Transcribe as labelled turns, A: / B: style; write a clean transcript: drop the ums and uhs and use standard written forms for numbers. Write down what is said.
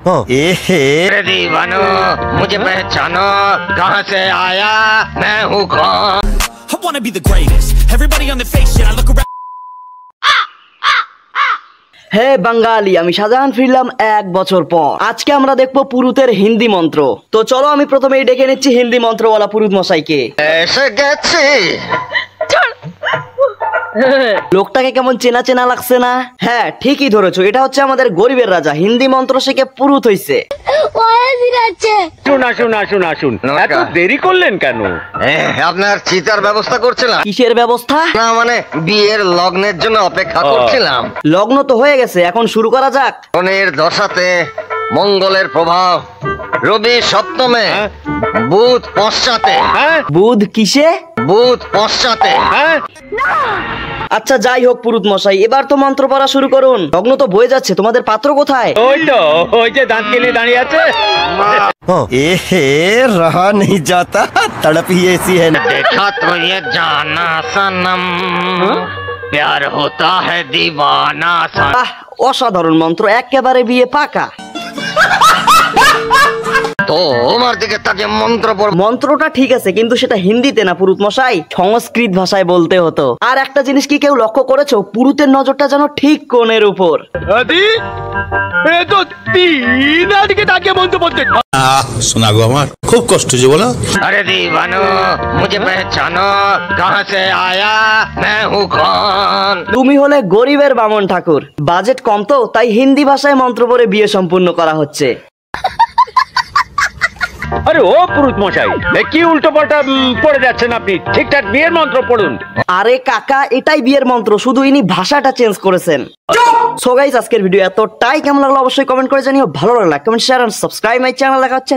A: दीवानो मुझे पहचानो कहाँ से आया मैं हूँ कौन।
B: I wanna be the greatest. Everybody on the fake shit. I look around.
C: হে বাঙালি, আমি শাহজাহান ফিরলাম 1 বছর পর। আজকে আমরা দেখবো পুরুতের হিন্দি মন্ত্র। তো চলো আমি প্রথমেই ডেকে নিচ্ছি হিন্দি মন্ত্রওয়ালা পুরুত মশাইকে।
A: এসে গেছি।
C: লোকটাকে কেমন চেনা চেনা লাগছে না? হ্যাঁ ঠিকই ধরেছো, এটা হচ্ছে আমাদের গরিবের রাজা, হিন্দি মন্ত্র শিখে পুরুত হইছে।
D: আসুন এত দেরি করলেন কেন?
A: আপনার চিতার ব্যবস্থা করছিলাম।
C: কিসের ব্যবস্থা?
A: না মানে বিয়ের লগ্নের জন্য অপেক্ষা করছিলাম।
C: লগ্ন তো হয়ে গেছে, এখন শুরু করা যাক।
A: শনির দশাতে মঙ্গলের প্রভাব, রবি সপ্তমে, বুধ পশ্চাতে।
C: বুধ কিসে?
A: বুধ পশ্চাতে।
C: আচ্ছা যাই হোক পুরুত মশাই, এবার তো মন্ত্র পড়া শুরু করুন। লগ্ন তো বয়ে যাচ্ছে, তোমাদের পাত্র কোথায়?
D: ওই যে দাঁত কেলে দাঁড়িয়ে আছে।
E: रहा नहीं जाता, तड़प ही ऐसी है ना।
A: देखा तो ये जाना सनम, प्यार होता है दीवाना सनम।
C: অসাধারণ মন্ত্র, একেবারে বিয়ে পাকা।
A: তোমার দিকে তাকে মন্ত্র পড়।
C: মন্ত্রটা ঠিক আছে কিন্তু সেটা হিন্দিতে না পুরুত মশাই, সংস্কৃত ভাষায় বলতে হতো। আর একটা জিনিস কি কেউ লক্ষ্য করেছো, পুরুতের নজরটা যেন ঠিক কোণের উপর।
E: শোনা গো আমার খুব কষ্ট যে বলো।
A: अरे दीवानो मुझे पहचानो कहाँ से आया मैं हूँ कौन।
C: তুমি হলে গরিবের বামন ঠাকুর, বাজেট কম তো তাই হিন্দি ভাষায় মন্ত্র পড়ে বিয়ে সম্পূর্ণ করা হচ্ছে।
D: আরে ও পুরুত মশাই, কি উল্টো পাল্টা পড়ে যাচ্ছেন আপনি? ঠিকঠাক বিয়ের মন্ত্র পড়ুন।
C: আরে কাকা, এটাই বিয়ের মন্ত্র, শুধু ইনি ভাষাটা চেঞ্জ করেছেন। সো গাইস, আজকের ভিডিও এতটাই। কেমন লাগলো অবশ্যই কমেন্ট করে জানিও। ভালো লাগলে comment, share and subscribe my channel. দেখা হচ্ছে